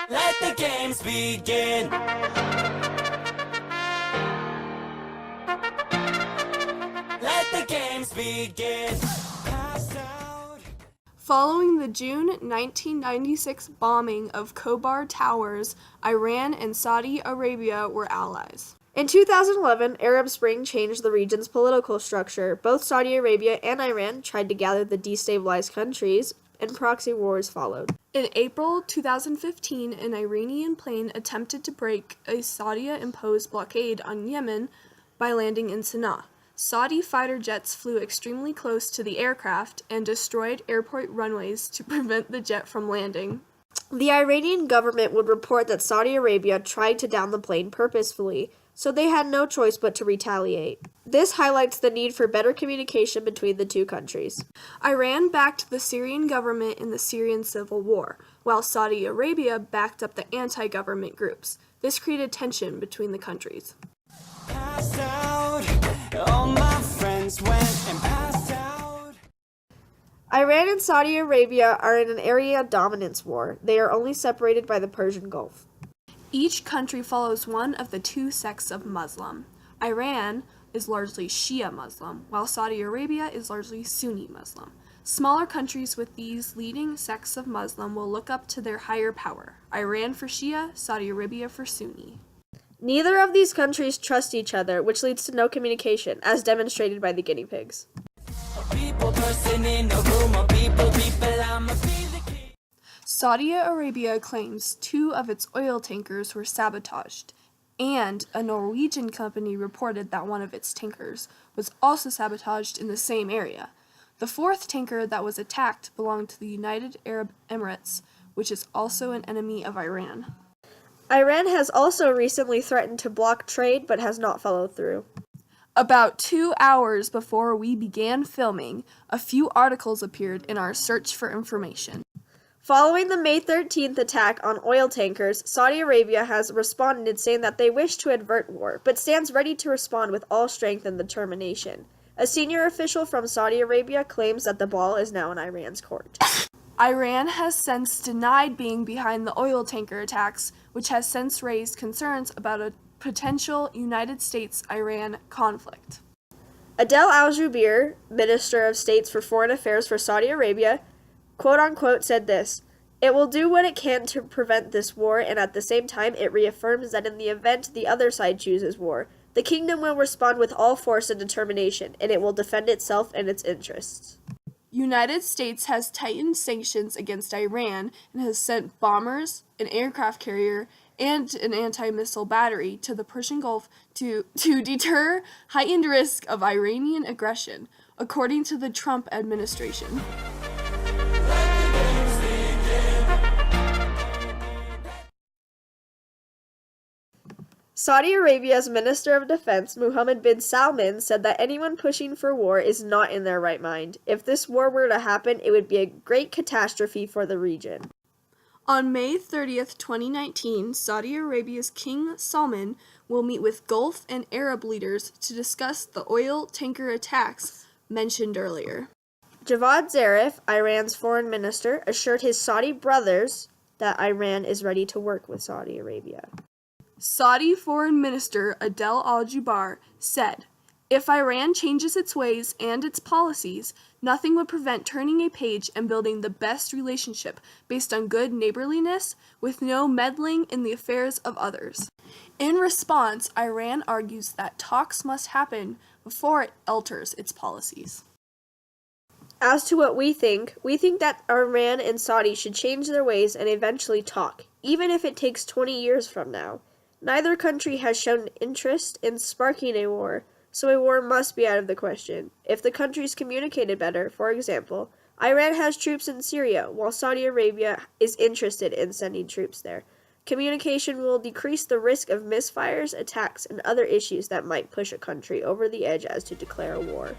Let the games begin. Let the games begin. Pass out. Following the June 1996 bombing of Khobar Towers, Iran and Saudi Arabia were allies. In 2011, Arab Spring changed the region's political structure. Both Saudi Arabia and Iran tried to gather the destabilized countries, and proxy wars followed. In April 2015, an Iranian plane attempted to break a Saudi-imposed blockade on Yemen by landing in Sana'a. Saudi fighter jets flew extremely close to the aircraft and destroyed airport runways to prevent the jet from landing. The Iranian government would report that Saudi Arabia tried to down the plane purposefully, so they had no choice but to retaliate. This highlights the need for better communication between the two countries. Iran backed the Syrian government in the Syrian civil war, while Saudi Arabia backed up the anti-government groups. This created tension between the countries. Pass out. All my friends went and passed out. Iran and Saudi Arabia are in an area dominance war. They are only separated by the Persian Gulf. Each country follows one of the two sects of Muslim. Iran is largely Shia Muslim, while Saudi Arabia is largely Sunni Muslim. Smaller countries with these leading sects of Muslim will look up to their higher power. Iran for Shia, Saudi Arabia for Sunni. Neither of these countries trust each other, which leads to no communication, as demonstrated by the guinea pigs. People person in a room of people, I'ma be the king. Saudi Arabia claims 2 of its oil tankers were sabotaged, and a Norwegian company reported that one of its tankers was also sabotaged in the same area. The 4th tanker that was attacked belonged to the United Arab Emirates, which is also an enemy of Iran. Iran has also recently threatened to block trade but has not followed through. About 2 hours before we began filming, a few articles appeared in our search for information. Following the May 13th attack on oil tankers, Saudi Arabia has responded saying that they wish to avert war, but stands ready to respond with all strength and determination. A senior official from Saudi Arabia claims that the ball is now in Iran's court. Iran has since denied being behind the oil tanker attacks, which has since raised concerns about a potential United States-Iran conflict. Adel al-Jubeir, Minister of State for Foreign Affairs for Saudi Arabia, quote-unquote said this, "It will do what it can to prevent this war, and at the same time it reaffirms that in the event the other side chooses war, the kingdom will respond with all force and determination, and it will defend itself and its interests." United States has tightened sanctions against Iran and has sent bombers, an aircraft carrier, and an anti-missile battery to the Persian Gulf to deter heightened risk of Iranian aggression, according to the Trump administration. Saudi Arabia's Minister of Defense, Mohammed bin Salman, said that anyone pushing for war is not in their right mind. If this war were to happen, it would be a great catastrophe for the region. On May 30th, 2019, Saudi Arabia's King Salman will meet with Gulf and Arab leaders to discuss the oil tanker attacks mentioned earlier. Javad Zarif, Iran's foreign minister, assured his Saudi brothers that Iran is ready to work with Saudi Arabia. Saudi Foreign Minister Adel al-Jubeir said, "If Iran changes its ways and its policies, nothing would prevent turning a page and building the best relationship based on good neighborliness with no meddling in the affairs of others." In response, Iran argues that talks must happen before it alters its policies. As to what we think that Iran and Saudi should change their ways and eventually talk, even if it takes 20 years from now. Neither country has shown interest in sparking a war, so a war must be out of the question. If the countries communicated better, for example, Iran has troops in Syria, while Saudi Arabia is interested in sending troops there. Communication will decrease the risk of misfires, attacks, and other issues that might push a country over the edge as to declare a war.